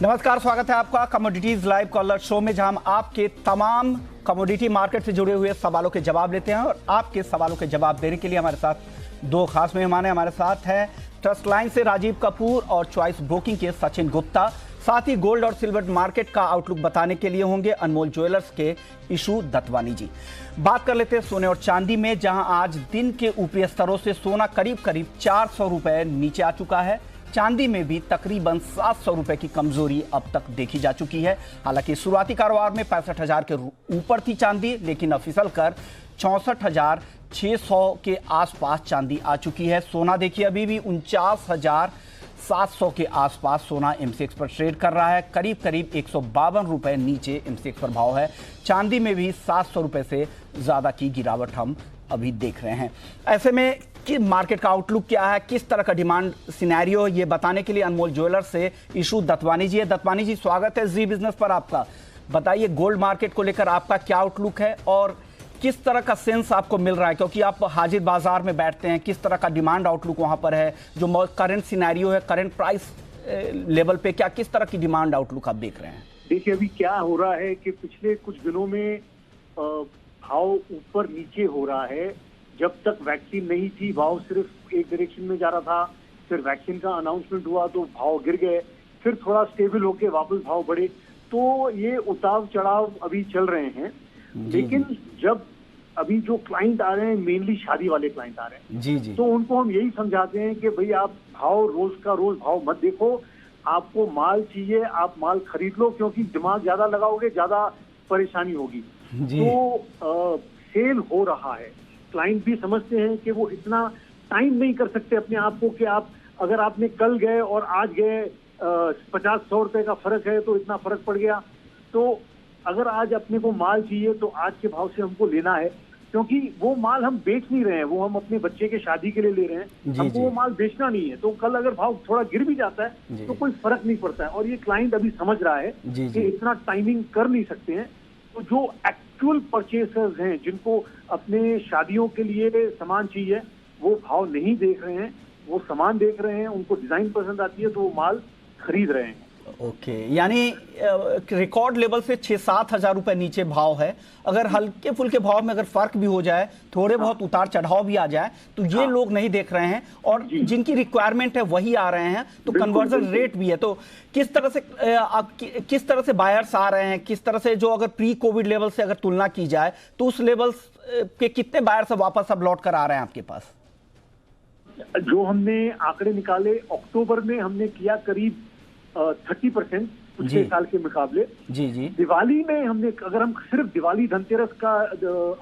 नमस्कार, स्वागत है आपका कमोडिटीज लाइव कॉलर शो में, जहां हम आपके तमाम कमोडिटी मार्केट से जुड़े हुए सवालों के जवाब लेते हैं। और आपके सवालों के जवाब देने के लिए हमारे साथ दो खास मेहमान हैं। हमारे साथ हैं ट्रस्ट लाइन से राजीव कपूर और चॉइस ब्रोकिंग के सचिन गुप्ता। साथ ही गोल्ड और सिल्वर मार्केट का आउटलुक बताने के लिए होंगे अनमोल ज्वेलर्स के इशू दत्वानी जी। बात कर लेते हैं सोने और चांदी में, जहां आज दिन के ऊपरी स्तरों से सोना करीब 400 रुपए नीचे आ चुका है। चांदी में भी तकरीबन 700 रुपए की कमजोरी अब तक देखी जा चुकी है। हालांकि शुरुआती कारोबार में 65,000 के ऊपर थी चांदी, लेकिन अब फिसल कर 64,600 के आसपास चांदी आ चुकी है। सोना देखिए अभी भी 49,700 के आसपास सोना एमसीएक्स पर ट्रेड कर रहा है। करीब 152 रुपए नीचे एमसीएक्स पर भाव है। चांदी में भी 700 रुपए से ज्यादा की गिरावट हम अभी देख रहे हैं। ऐसे में कि मार्केट का आउटलुक क्या है, किस तरह का डिमांड सिनेरियो, ये बताने के लिए अनमोल ज्वेलर्स से इशू दत्वानी जी है। दत्वानी जी, स्वागत है जी बिजनेस पर आपका। बताइए गोल्ड मार्केट को लेकर आपका क्या आउटलुक है और किस तरह का सेंस आपको मिल रहा है, क्योंकि आप हाजिर बाजार में बैठते हैं। किस तरह का डिमांड आउटलुक वहां पर है, जो करंट सिनेरियो है, करंट प्राइस लेवल पे क्या किस तरह की डिमांड आउटलुक आप देख रहे हैं? देखिए, अभी क्या हो रहा है कि पिछले कुछ दिनों में भाव ऊपर नीचे हो रहा है। जब तक वैक्सीन नहीं थी भाव सिर्फ एक डायरेक्शन में जा रहा था, फिर वैक्सीन का अनाउंसमेंट हुआ तो भाव गिर गए, फिर थोड़ा स्टेबल होके वापस भाव बढ़े। तो ये उतार चढ़ाव अभी चल रहे हैं। लेकिन जब अभी जो क्लाइंट आ रहे हैं, मेनली शादी वाले क्लाइंट आ रहे हैं जी, तो उनको हम यही समझाते हैं कि भाई आप भाव रोज का रोज भाव मत देखो। आपको माल चाहिए, आप माल खरीद लो, क्योंकि दिमाग ज्यादा लगाओगे ज्यादा परेशानी होगी। तो सेल हो रहा है। क्लाइंट भी समझते हैं कि वो इतना टाइम नहीं कर सकते अपने आप को कि आप अगर आपने कल गए और आज गए 50-100 रुपए का फर्क है तो इतना फर्क पड़ गया। तो अगर आज अपने को माल चाहिए तो आज के भाव से हमको लेना है, क्योंकि वो माल हम बेच नहीं रहे हैं, वो हम अपने बच्चे के शादी के लिए ले रहे हैं। हमको वो माल बेचना नहीं है। तो कल अगर भाव थोड़ा गिर भी जाता है तो कोई फर्क नहीं पड़ता है। और ये क्लाइंट अभी समझ रहा है कि इतना टाइमिंग कर नहीं सकते हैं। तो जो एक्चुअल परचेसर्स हैं, जिनको अपने शादियों के लिए सामान चाहिए, वो भाव नहीं देख रहे हैं, वो सामान देख रहे हैं, उनको डिजाइन पसंद आती है तो वो माल खरीद रहे हैं। ओके, यानी रिकॉर्ड लेवल से 6-7 हजार रुपए नीचे भाव है। अगर हल्के फुल्के भाव में अगर फर्क भी हो जाए, थोड़े बहुत उतार चढ़ाव भी आ जाए, तो ये लोग नहीं देख रहे हैं। और जिनकी रिक्वायरमेंट है वही आ रहे हैं। तो कन्वर्जन रेट भी है। तो किस तरह से बायर्स आ रहे हैं, किस तरह से, जो अगर प्री कोविड लेवल से अगर तुलना की जाए तो उस लेवल के कितने बायर्स वापस अब लौट कर आ रहे हैं आपके पास? जो हमने आंकड़े निकाले अक्टूबर में, हमने किया करीब 30% पिछले साल के मुकाबले। जी। दिवाली में हमने, अगर हम सिर्फ दिवाली धनतेरस का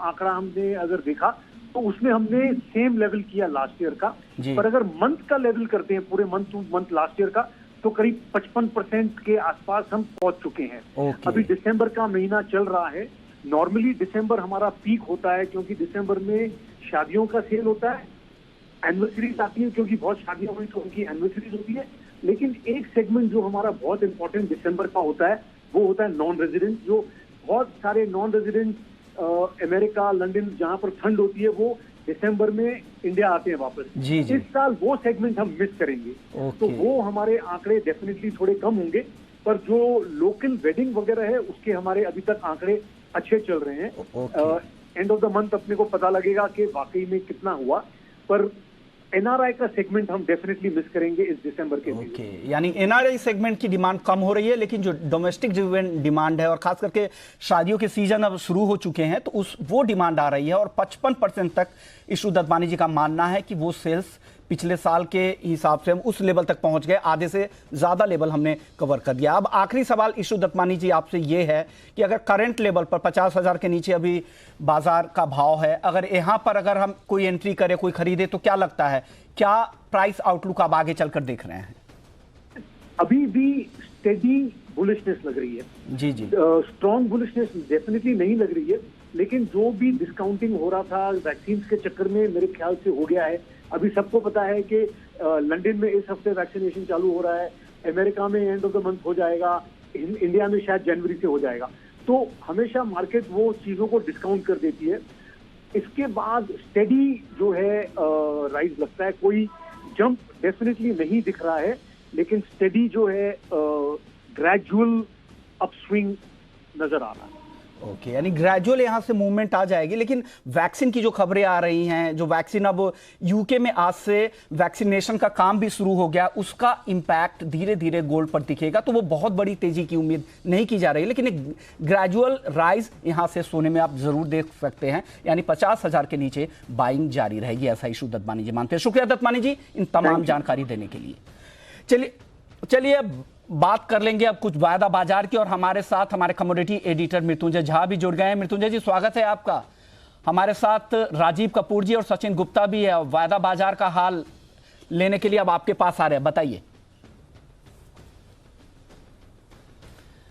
आंकड़ा हमने अगर देखा तो उसमें हमने सेम लेवल किया लास्ट ईयर का। पर अगर मंथ का लेवल करते हैं, पूरे month two month last year का, तो करीब 55% के आसपास हम पहुंच चुके हैं। अभी दिसंबर का महीना चल रहा है। नॉर्मली दिसंबर हमारा पीक होता है, क्योंकि दिसंबर में शादियों का सेल होता है, एनिवर्सरीज आती है, क्योंकि बहुत शादियां हुई तो उनकी एनिवर्सरीज होती है। लेकिन एक सेगमेंट जो हमारा बहुत इंपॉर्टेंट दिसंबर का होता है, वो होता है नॉन रेजिडेंट। जो बहुत सारे नॉन रेजिडेंट अमेरिका, लंदन, जहां पर ठंड होती है, वो दिसंबर में इंडिया आते हैं वापस। इस साल वो सेगमेंट हम मिस करेंगे। तो वो हमारे आंकड़े डेफिनेटली थोड़े कम होंगे। पर जो लोकल वेडिंग वगैरह है, उसके हमारे अभी तक आंकड़े अच्छे चल रहे हैं। एंड ऑफ द मंथ अपने को पता लगेगा कि वाकई में कितना हुआ। पर एनआरआई का सेगमेंट हम डेफिनेटली मिस करेंगे इस दिसंबर के लिए। यानी एनआरआई सेगमेंट की डिमांड कम हो रही है, लेकिन जो डोमेस्टिक डिमांड है, और खास करके शादियों के सीजन अब शुरू हो चुके हैं, तो वो डिमांड आ रही है। और 55% तक इशू दत्वानी जी का मानना है कि वो सेल्स पिछले साल के हिसाब से हम उस लेवल तक पहुंच गए। आधे से ज्यादा लेवल हमने कवर कर दिया। अब आखिरी सवाल इशू दत्वानी जी आपसे ये है कि अगर करंट लेवल पर 50,000 के नीचे अभी बाजार का भाव है, अगर यहाँ पर अगर हम कोई एंट्री करें, कोई खरीदे, तो क्या लगता है, क्या प्राइस आउटलुक आप आगे चलकर देख रहे हैं? अभी भी स्टेडी बुलिशनेस लग रही है। जी। स्ट्रॉन्ग बुलिशनेस डेफिनेटली नहीं लग रही है। लेकिन जो भी डिस्काउंटिंग हो रहा था वैक्सीन के चक्कर में, मेरे ख्याल से हो गया है। अभी सबको पता है कि लंदन में इस हफ्ते वैक्सीनेशन चालू हो रहा है, अमेरिका में एंड ऑफ द मंथ हो जाएगा, इंडिया में शायद जनवरी से हो जाएगा। तो हमेशा मार्केट वो चीजों को डिस्काउंट कर देती है। इसके बाद स्टेडी जो है राइज लगता है। कोई जंप डेफिनेटली नहीं दिख रहा है, लेकिन स्टेडी जो है ग्रेजुअल अपस्विंग नजर आ रहा है। ओके, यानी ग्रेजुअल यहां से मूवमेंट आ जाएगी। लेकिन वैक्सीन की जो खबरें आ रही हैं, जो वैक्सीन अब यूके में आज से वैक्सीनेशन का काम भी शुरू हो गया, उसका इंपैक्ट धीरे धीरे गोल्ड पर दिखेगा। तो वो बहुत बड़ी तेजी की उम्मीद नहीं की जा रही, लेकिन एक ग्रेजुअल राइज यहां से सोने में आप जरूर देख सकते हैं। यानी 50,000 के नीचे बाइंग जारी रहेगी, ऐसा इशू दत्तमानी जी मानते हैं। शुक्रिया दत्तमानी जी इन तमाम जानकारी देने के लिए। चलिए बात कर लेंगे अब कुछ वायदा बाजार की, और हमारे साथ हमारे कमोडिटी एडिटर मृत्युंजय झा भी जुड़ गए हैं। मृत्युंजय जी स्वागत है आपका। हमारे साथ राजीव कपूर जी और सचिन गुप्ता भी है। वायदा बाजार का हाल लेने के लिए अब आपके पास आ रहे हैं, बताइए।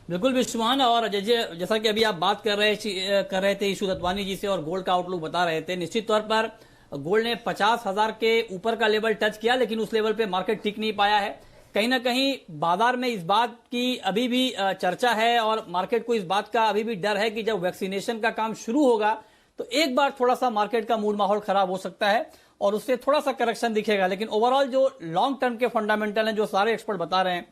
बिल्कुल विश्वान, और जैसा कि अभी आप बात कर रहे थे ईशू दत्तवानी जी से और गोल्ड का आउटलुक बता रहे थे, निश्चित तौर पर गोल्ड ने 50,000 के ऊपर का लेवल टच किया, लेकिन उस लेवल पे मार्केट टिक नहीं पाया है। कहीं ना कहीं बाजार में इस बात की अभी भी चर्चा है और मार्केट को इस बात का अभी भी डर है कि जब वैक्सीनेशन का काम शुरू होगा तो एक बार थोड़ा सा मार्केट का मूड माहौल खराब हो सकता है और उससे थोड़ा सा करेक्शन दिखेगा। लेकिन ओवरऑल जो लॉन्ग टर्म के फंडामेंटल हैं, जो सारे एक्सपर्ट बता रहे हैं,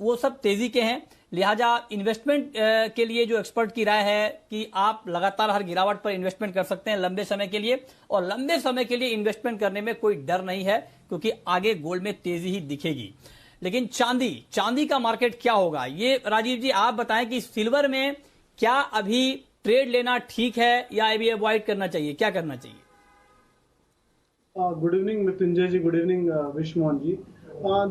वो सब तेजी के हैं। लिहाजा इन्वेस्टमेंट के लिए जो एक्सपर्ट की राय है कि आप लगातार हर गिरावट पर इन्वेस्टमेंट कर सकते हैं लंबे समय के लिए, और लंबे समय के लिए इन्वेस्टमेंट करने में कोई डर नहीं है क्योंकि आगे गोल्ड में तेजी ही दिखेगी। लेकिन चांदी का मार्केट क्या होगा, ये राजीव जी आप बताएं कि सिल्वर में क्या अभी ट्रेड लेना ठीक है या अभी अवॉइड करना चाहिए, क्या करना चाहिए? गुड इवनिंग मृत्युंजय जी, गुड इवनिंग विश्वमोहन जी।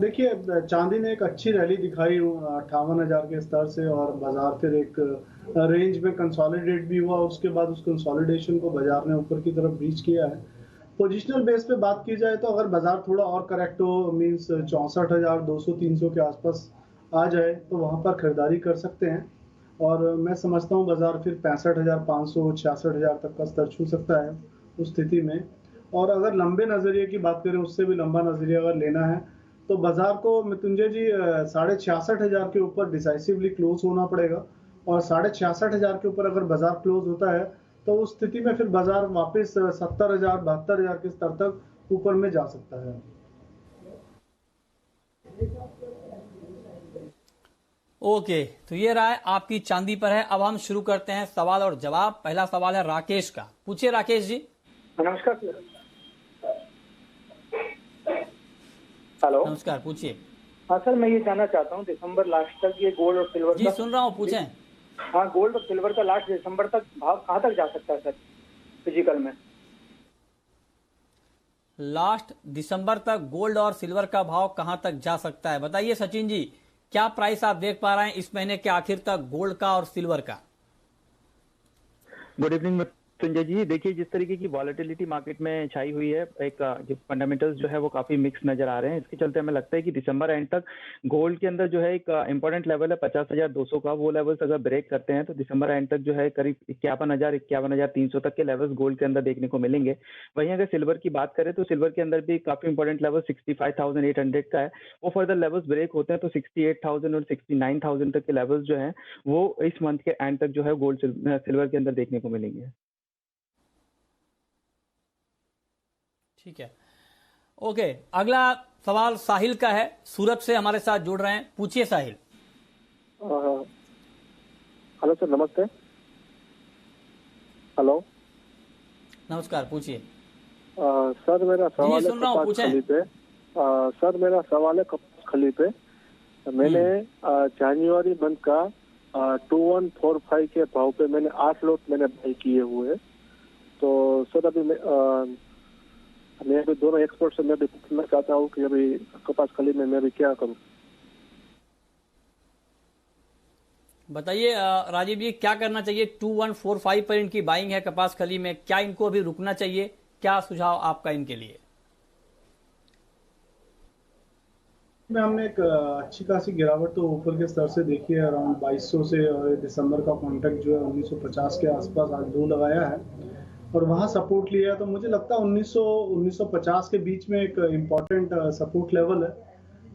देखिए, चांदी ने एक अच्छी रैली दिखाई 58,000 के स्तर से, और बाजार फिर एक रेंज में कंसोलिडेट भी हुआ। उसके बाद उस कंसोलिडेशन को बाजार ने ऊपर की तरफ रीच किया है। पोजिशनल बेस पे बात की जाए तो अगर बाजार थोड़ा और करेक्ट हो, मींस 64,200-300 के आसपास आ जाए तो वहां पर खरीदारी कर सकते हैं। और मैं समझता हूं बाजार फिर 65,500 66,000 तक का स्तर छू सकता है उस स्थिति में। और अगर लंबे नजरिए की बात करें, उससे भी लंबा नजरिया अगर लेना है तो बाजार को मृत्युंजय जी 66,500 के ऊपर डिसाइसिवली क्लोज होना पड़ेगा। और 66,500 के ऊपर अगर बाजार क्लोज होता है तो उस स्थिति में फिर बाजार वापस 70,000 72,000 के स्तर तक ऊपर में जा सकता है। ओके, तो ये राय आपकी चांदी पर है। अब हम शुरू करते हैं सवाल और जवाब। पहला सवाल है राकेश का, पूछिए राकेश जी। नमस्कार सर। हेलो, नमस्कार, पूछिए। हाँ सर, मैं ये जानना चाहता हूँ दिसंबर लास्ट तक ये गोल्ड और सिल्वर जी सुन रहा हूँ, पूछें। हाँ, गोल्ड और सिल्वर का लास्ट दिसंबर तक भाव कहाँ तक जा सकता है सर फिजिकल में? लास्ट दिसंबर तक गोल्ड और सिल्वर का भाव कहां तक जा सकता है, बताइए सचिन जी। क्या प्राइस आप देख पा रहे हैं इस महीने के आखिर तक गोल्ड का और सिल्वर का? Good evening Sanjay ji. देखिए, जिस तरीके की वॉलेटिलिटी मार्केट में छाई हुई है, एक जो फंडामेंटल्स जो है वो काफी मिक्स नजर आ रहे हैं। इसके चलते हमें लगता है कि दिसंबर एंड तक गोल्ड के अंदर जो है एक इंपॉर्टेंट लेवल है 50,200 का, वो लेवल्स अगर ब्रेक करते हैं तो दिसंबर एंड तक जो है करीब 51,000 तक के लेवल्स गोल्ड के अंदर देखने को मिलेंगे। वहीं अगर सिल्वर की बात करें तो सिल्वर के अंदर भी काफी इंपॉर्टेंट लेवल 65,800 का है। वो फर्दर लेवल्स ब्रेक होते हैं तो 68,000 और 69,000 तक के लेवल्स जो है वो इस मंथ के एंड तक जो है गोल्ड सिल्वर के अंदर देखने को मिलेंगे। ठीक है, ओके। अगला सवाल साहिल का है, सूरत से हमारे साथ जुड़ रहे हैं, पूछिए साहिल। हेलो सर, नमस्ते। हेलो, नमस्कार, पूछिए। सर मेरा सवाल है कपास खली पे। सर मेरा सवाल है कपास खली पे। मैंने जनवरी मंथ का 2145 के भाव पे मैंने 8 लॉट मैंने बाई किए हुए। तो सर अभी मैं अभी दोनों एक्सपोर्ट से मैं भी पूछना चाहता हूँ कि अभी कपास खली में मैं अभी क्या करूँ? बताइए राजीव जी, क्या करना चाहिए? 2145 पर इनकी बाइंग है कपास खली में, क्या इनको अभी रुकना चाहिए? क्या सुझाव आपका इनके लिए? में हमने एक अच्छी खासी गिरावट तो ऊपर के स्तर से देखी है, अराउंड 2200 से, और दिसंबर का कॉन्ट्रैक्ट जो है 1950 के आसपास आज लो लगाया है और वहाँ सपोर्ट लिया है। तो मुझे लगता है 1950 के बीच में एक इम्पॉर्टेंट सपोर्ट लेवल है।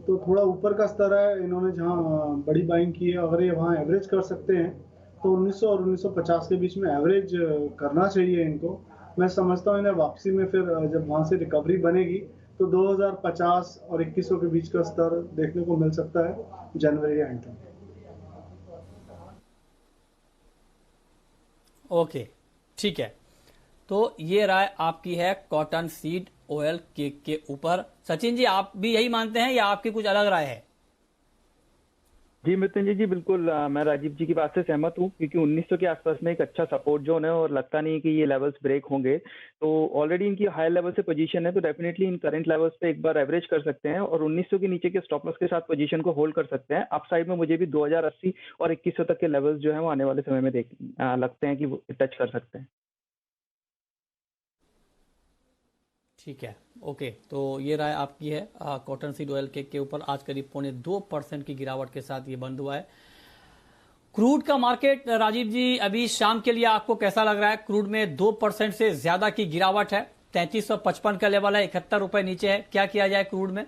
तो थोड़ा ऊपर का स्तर है, इन्होंने जहाँ बड़ी बाइंग की है, अगर ये वहाँ एवरेज कर सकते हैं तो 1900 और 1950 के बीच में एवरेज करना चाहिए इनको। मैं समझता हूँ इन्हें वापसी में फिर जब वहाँ से रिकवरी बनेगी तो 2050 और 2100 के बीच का स्तर देखने को मिल सकता है जनवरी एंड तक। ओके, ठीक है। तो ये राय आपकी है कॉटन सीड ऑयल केक के ऊपर। सचिन जी, आप भी यही मानते हैं या आपकी कुछ अलग राय है? जी मृत्युंजय जी, बिल्कुल मैं राजीव जी की बात से सहमत हूँ, क्योंकि 1900 के आसपास में एक अच्छा सपोर्ट जोन है और लगता नहीं कि ये लेवल्स ब्रेक होंगे। तो ऑलरेडी इनकी हाई लेवल से पोजीशन है, तो डेफिनेटली इन करंट लेवल्स पे एक बार एवरेज कर सकते हैं और 1900 के नीचे के स्टॉप लॉस के साथ पोजीशन को होल्ड कर सकते हैं। अप साइड में मुझे भी 2080 और 2100 तक के लेवल्स जो है वो आने वाले समय में लगते हैं कि वो टच कर सकते हैं। ठीक है, ओके। तो ये राय आपकी है कॉटन सीड ऑयल केक के ऊपर। आज करीब 2.25% की गिरावट के साथ ये बंद हुआ है। क्रूड का मार्केट राजीव जी अभी शाम के लिए आपको कैसा लग रहा है? क्रूड में 2% से ज्यादा की गिरावट है, 3355 का लेवल है, 71 रुपए नीचे है। क्या किया जाए क्रूड में?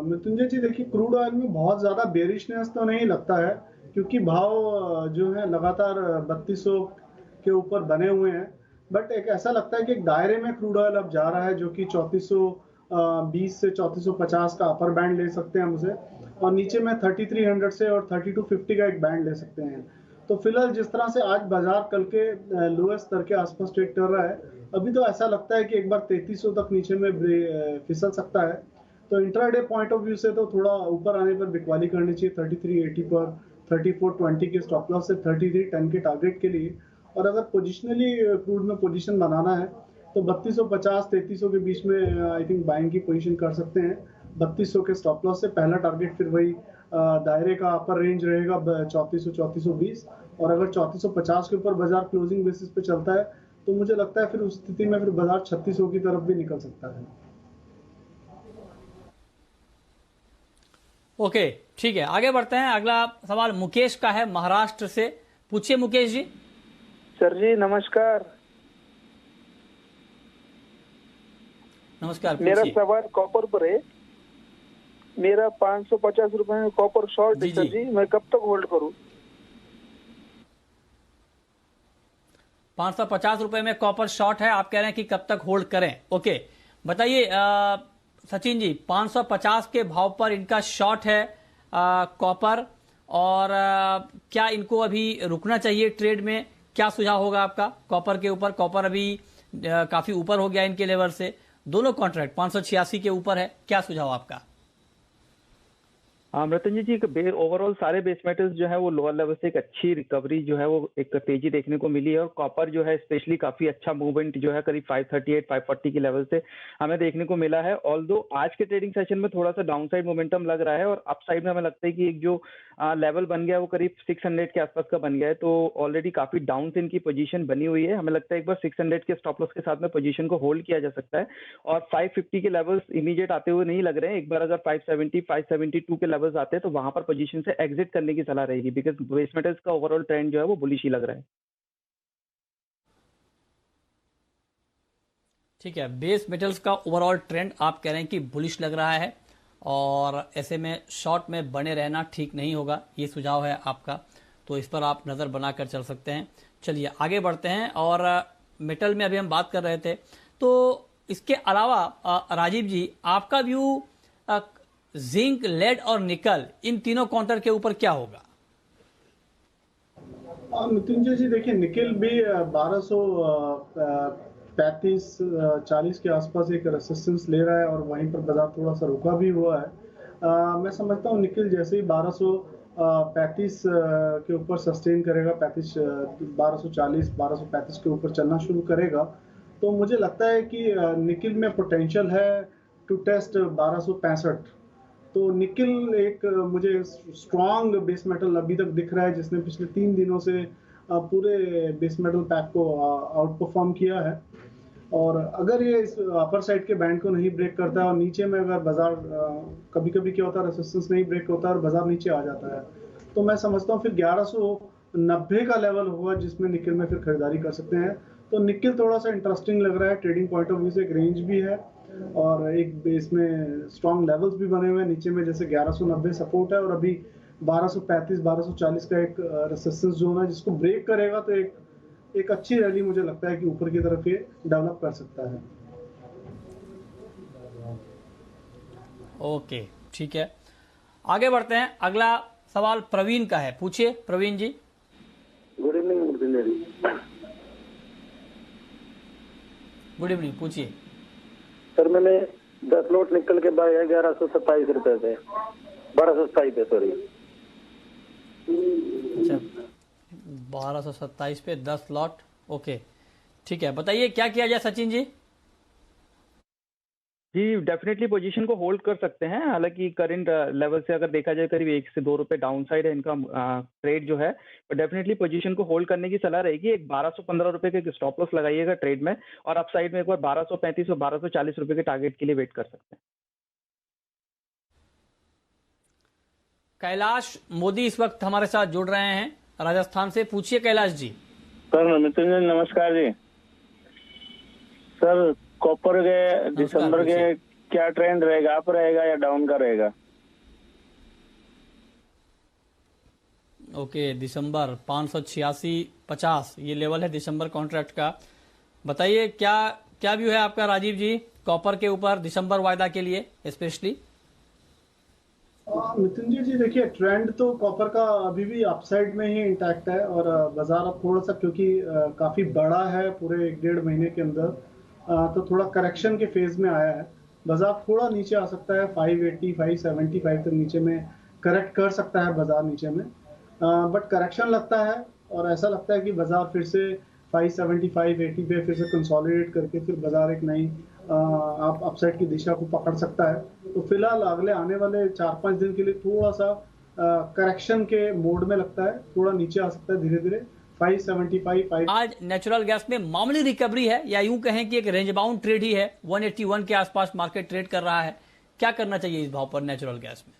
मृत्युंजय जी, देखिए क्रूड ऑयल में बहुत ज्यादा बेरिशनेस तो नहीं लगता है, क्योंकि भाव जो है लगातार 3200 के ऊपर बने हुए हैं। बट एक ऐसा लगता है कि एक दायरे में क्रूड ऑयल अब जा रहा है, जो कि 3420 से 3450 का अपर बैंड ले सकते हैं हम उसे, और नीचे में 3300 से और 3250 का एक बैंड ले सकते हैं। तो फिलहाल जिस तरह से आज बाजार कल के लोएस्ट स्तर के आसपास ट्रेड कर रहा है, अभी तो ऐसा लगता है कि एक बार 3300 तक नीचे में फिसल सकता है। तो इंट्राडे पॉइंट ऑफ व्यू से तो थोड़ा ऊपर आने पर बिकवाली करनी चाहिए 3380 पर, 3420 के स्टॉप लॉस से 3310 के टारगेट के लिए। और अगर पोजिशनली क्रूड में पोजीशन बनाना है तो 3250 3300 के बीच में आई थिंक बाइंग की पोजीशन कर सकते हैं। 3200 के स्टॉप लॉस से पहला टारगेट फिर वही दायरे का अपर रेंज रहेगा 3400 3420। और अगर 3450 के ऊपर बाजार क्लोजिंग बेसिस पे चलता है तो मुझे लगता है फिर उस स्थिति में फिर बाजार 3600 की तरफ भी निकल सकता है। ओके, ठीक है, आगे बढ़ते हैं। अगला सवाल मुकेश का है, महाराष्ट्र से। पूछिए मुकेश जी। सर जी नमस्कार। नमस्कार, मेरा सवाल कॉपर पर है। मेरा 550 रुपए में कॉपर शॉर्ट है सर जी, मैं कब तक होल्ड करूं? 550 रुपए में कॉपर शॉर्ट है, आप कह रहे हैं कि कब तक होल्ड करें। ओके, बताइए सचिन जी, 550 के भाव पर इनका शॉर्ट है कॉपर, और क्या इनको अभी रुकना चाहिए ट्रेड में? क्या सुझाव होगा आपका कॉपर के ऊपर? कॉपर अभी काफी ऊपर हो गया इनके लेवल से, दोनों कॉन्ट्रैक्ट 586 के ऊपर है। क्या सुझाव आपका? मृत्युंजय जी, ओवरऑल सारे बेस मेटल्स जो है वो लोअर लेवल से एक अच्छी रिकवरी जो है वो एक तेजी देखने को मिली है, और कॉपर जो है स्पेशली काफी अच्छा मूवमेंट जो है करीब 538 540 के लेवल से हमें देखने को मिला है। ऑल्दो आज के ट्रेडिंग सेशन में थोड़ा सा डाउन साइड मोमेंटम लग रहा है, और अप साइड में हमें लगता है कि एक जो लेवल बन गया वो करीब 600 के आसपास का बन गया है। तो ऑलरेडी काफी डाउन से इनकी पोजीशन बनी हुई है। हमें लगता है एक बार 600 के स्टॉप लॉस के साथ में पोजीशन को होल्ड किया जा सकता है, और 550 के लेवल्स इमीडिएट आते हुए नहीं लग रहे हैं। एक बार अगर 570 572 के लेवल्स आते हैं तो वहां पर पोजीशन से एग्जिट करने की सलाह रहेगी, बिकॉज बेस मेटल्स का ओवरऑल ट्रेंड जो है वो बुलिश ही लग रहा है। ठीक है, बेस मेटल्स का ओवरऑल ट्रेंड आप कह रहे हैं कि बुलिश लग रहा है, और ऐसे में शॉर्ट में बने रहना ठीक नहीं होगा, ये सुझाव है आपका। तो इस पर आप नज़र बनाकर चल सकते हैं। चलिए आगे बढ़ते हैं। और मेटल में अभी हम बात कर रहे थे, तो इसके अलावा राजीव जी, आपका व्यू जिंक, लेड और निकल, इन तीनों काउंटर के ऊपर क्या होगा? मृत्युंजय जी, देखिए निकल भी 1235-40 के आसपास एक रेसिस्टेंस ले रहा है, और वहीं पर बाजार थोड़ा सा रुका भी हुआ है। मैं समझता हूँ निकल जैसे ही 1235 के ऊपर सस्टेन करेगा, 1240 1235 के ऊपर चलना शुरू करेगा, तो मुझे लगता है कि निकल में पोटेंशियल है टू टेस्ट 1265। तो निकल एक मुझे स्ट्रॉन्ग बेस मेटल अभी तक दिख रहा है, जिसने पिछले 3 दिनों से पूरे बेस मेटल पैक को आउट परफॉर्म किया है। और अगर ये इस अपर साइड के बैंड को नहीं ब्रेक करता है, और नीचे में अगर बाजार कभी कभी क्या होता है, रेसिस्टेंस नहीं ब्रेक होता है और बाजार नीचे आ जाता है, तो मैं समझता हूँ फिर 1190 का लेवल होगा जिसमें निकल में फिर खरीदारी कर सकते हैं। तो निकल थोड़ा सा इंटरेस्टिंग लग रहा है, ट्रेडिंग पॉइंट ऑफ व्यू से एक रेंज भी है, और एक बेस में स्ट्रॉन्ग लेवल्स भी बने हुए हैं। नीचे में जैसे 1190 सपोर्ट है, और अभी 1235 1240 का एक रेसिस्टेंस जोन है, जिसको ब्रेक करेगा तो एक अच्छी रैली मुझे लगता है कि ऊपर की तरफ ये डेवलप कर सकता है। ओके, ठीक है, आगे बढ़ते हैं। अगला सवाल प्रवीण का है, पूछिए प्रवीण जी। दिनेरी। गुड इवनिंग, पूछिए। सर मैंने 10 लॉट निकल के बाय 1127 रुपए पे, 1227 पे, सॉरी। अच्छा, 1227 पे 10 लॉट, ओके ठीक है। बताइए क्या किया जाए सचिन जी? जी डेफिनेटली पोजीशन को होल्ड कर सकते हैं। हालांकि करंट लेवल से अगर देखा जाए करीब 1 से 2 रुपए डाउन साइड है इनका ट्रेड जो है, तो डेफिनेटली पोजीशन को होल्ड करने की सलाह रहेगी। एक 1215 रुपए के स्टॉप लॉस लगाइएगा ट्रेड में, और अप साइड में एक बार 1235 और 1240 रुपए के टारगेट के लिए वेट कर सकते हैं। कैलाश मोदी इस वक्त हमारे साथ जुड़ रहे हैं राजस्थान से। पूछिए कैलाश जी। सर मिथुन जी नमस्कार जी। सर कॉपर के दिसंबर के क्या ट्रेंड रहेगा, अप रहेगा या डाउन का रहेगा? ओके, दिसंबर 586.50 ये लेवल है दिसंबर कॉन्ट्रैक्ट का। बताइए क्या क्या व्यू है आपका राजीव जी कॉपर के ऊपर दिसंबर वायदा के लिए स्पेशली? मिथुन जी देखिए, ट्रेंड तो कॉपर का अभी भी अपसाइड में ही इंटैक्ट है, और बाजार अब थोड़ा सा क्योंकि काफी बड़ा है पूरे 1-1.5 महीने के अंदर, तो थोड़ा करेक्शन के फेज में आया है। बाजार थोड़ा नीचे आ सकता है, 580 575 तक नीचे में करेक्ट कर सकता है बाजार नीचे में, बट करेक्शन लगता है, और ऐसा लगता है कि बाजार फिर से 575 80 पे फिर से कंसोलिडेट करके फिर बाजार एक नई आप अपसाइड की दिशा को पकड़ सकता है। तो फिलहाल अगले आने वाले 4-5 दिन के लिए थोड़ा सा करेक्शन के मोड में लगता है, थोड़ा नीचे आ सकता है धीरे धीरे 575। आज नेचुरल गैस में मामूली रिकवरी है, या यूं कहें कि एक रेंज बाउंड ट्रेड ही है, 181 के आसपास मार्केट ट्रेड कर रहा है। क्या करना चाहिए इस भाव पर नेचुरल गैस में?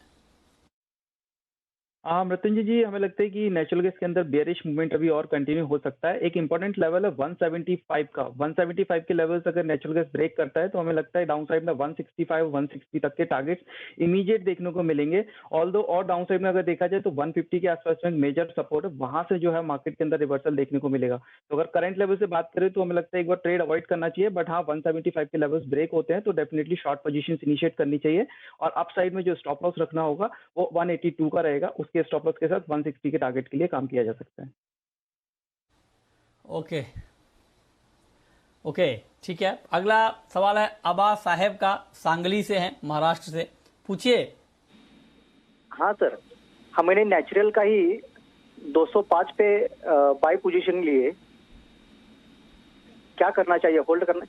मृत्युंजय जी हमें लगता है कि नेचुरल गैस के अंदर बेयरिश मूवमेंट अभी और कंटिन्यू हो सकता है। एक इंपॉर्टेंट लेवल है 175 का, 175 के लेवल्स अगर नेचुरल गैस ब्रेक करता है तो हमें लगता है डाउन साइड में 165 160 तक के टारगेट्स इमीडिएट देखने को मिलेंगे। ऑल्दो और डाउन साइड में अगर देखा जाए तो 150 के आसपास में मेजर सपोर्ट है, वहां से जो है मार्केट के अंदर रिवर्सल देखने को मिलेगा। तो अगर करंट लेवल से बात करें तो हमें लगता है एक बार ट्रेड अवॉइड करना चाहिए, बट हाँ 175 के लेवल्स ब्रेक होते हैं तो डेफिनेटली शॉर्ट पोजीशन इनिशिएट करनी चाहिए, और अप साइड में जो स्टॉप लॉस रखना होगा वो 182 का रहेगा, उसके स्टॉप लॉस के साथ 160 के टारगेट के लिए काम किया जा सकता है। ओके ओके ठीक है। अगला सवाल है अब्बास साहेब का, सांगली से हैं, महाराष्ट्र से। पूछिए। हाँ सर, हमने नेचुरल का ही 205 पे बाय पोजीशन लिए, क्या करना चाहिए, होल्ड करना?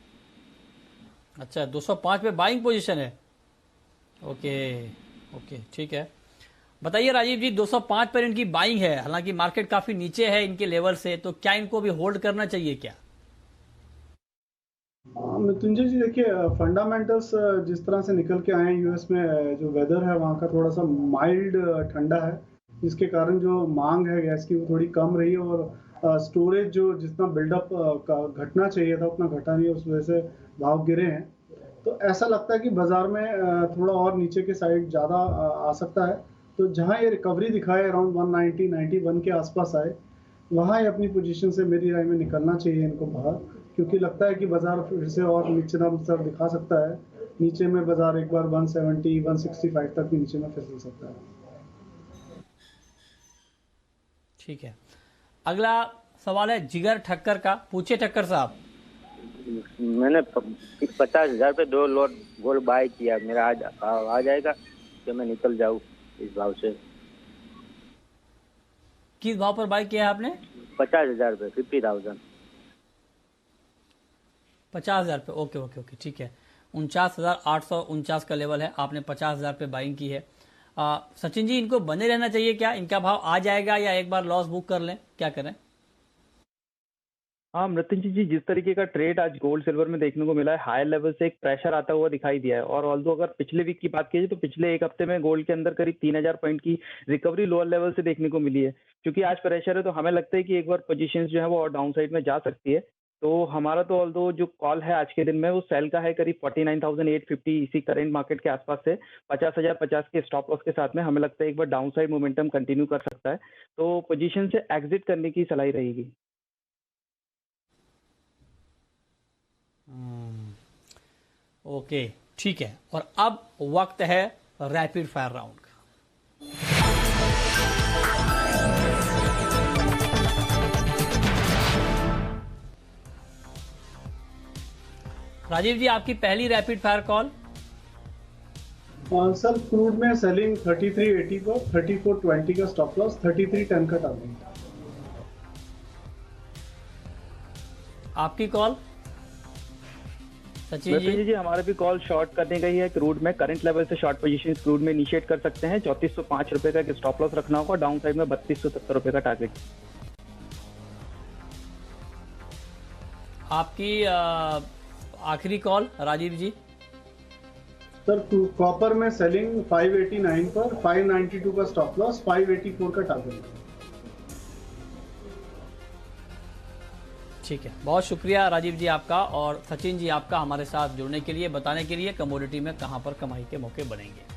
अच्छा, 205 पे बाइंग पोजीशन है। ओके ओके ठीक है। बताइए राजीव जी, 205 पर इनकी बाइंग है, हालांकि मार्केट काफी नीचे है इनके लेवल से, तो क्या इनको भी होल्ड करना चाहिए क्या? मृत्युंजय जी देखिए, फंडामेंटल्स जिस तरह से निकल के आए हैं यूएस में, जो वेदर है वहाँ का थोड़ा सा माइल्ड ठंडा है, जिसके कारण जो मांग है गैस की वो थोड़ी कम रही, और स्टोरेज जो जितना बिल्डअप घटना चाहिए था उतना घटा नहीं, उस वजह से भाव गिरे हैं। तो ऐसा लगता है कि बाजार में थोड़ा और नीचे के साइड ज़्यादा आ सकता है। तो जहाँ ये रिकवरी दिखाए अराउंड 190 91 के आसपास आए, वहाँ ये अपनी पोजीशन से मेरी राय में निकलना चाहिए इनको बाहर, क्योंकि लगता है कि बाजार फिर से और नीचे सर दिखा सकता है। नीचे में बाजार एक बार 170 165 तक भी नीचे में फिसल सकता है। ठीक है। अगला सवाल है जिगर ठक्कर का। पूछिए ठक्कर साहब। मैंने 50,000 पे 2 लॉट गोल्ड बाय किया, मेरा आज आ जाएगा तो मैं निकल जाऊँ इस भाव से? किस भाव पर बाय किया है आपने? 50,000 पे, 50,000। 50,000 पे, ओके ओके ओके ठीक है। 49,849 का लेवल है, आपने 50,000 पे बाइंग की है। सचिन जी, इनको बने रहना चाहिए क्या? इनका भाव आ जाएगा या एक बार लॉस बुक कर लें, क्या करें? हाँ मृत्युंजय जी, जिस तरीके का ट्रेड आज गोल्ड सिल्वर में देखने को मिला है, हायर लेवल से एक प्रेशर आता हुआ दिखाई दिया है। और ऑल्दो अगर पिछले वीक की बात की जाए तो पिछले एक हफ्ते में गोल्ड के अंदर करीब 3,000 पॉइंट की रिकवरी लोअर लेवल से देखने को मिली है। क्योंकि आज प्रेशर है तो हमें लगता है कि एक बार पोजीशंस जो है वो और डाउन साइड में जा सकती है। तो हमारा तो ऑल्दो जो कॉल है आज के दिन में वो सेल का है करीब 49,850 इसी करेंट मार्केट के आसपास से 50,050 के स्टॉप लॉस के साथ में हमें लगता है एक बार डाउन साइड मोमेंटम कंटिन्यू कर सकता है, तो पोजीशन से एग्जिट करने की सलाह रहेगी। ओके ठीक है। और अब वक्त है रैपिड फायर राउंड का। राजीव जी, आपकी पहली rapid fire call. Sir crude में सेलिंग 3380 पर, 3420 का स्टॉप लॉस, 3310 का टारगेट। आपकी कॉल सचिन जी हमारे भी कॉल शॉर्ट करने का ही है। क्रूड में करंट लेवल से शॉर्ट पोजीशन क्रूड में इनिशिएट कर सकते हैं। 3405 रुपए का स्टॉप लॉस रखना होगा। डाउन साइड में 3270 रुपए का टारगेट। आपकी आखिरी कॉल राजीव जी। सर कॉपर में सेलिंग 589 पर, 592 का स्टॉप लॉस, 584 का टारगेट। ठीक है, बहुत शुक्रिया राजीव जी आपका और सचिन जी आपका हमारे साथ जुड़ने के लिए, बताने के लिए कमोडिटी में कहां पर कमाई के मौके बनेंगे।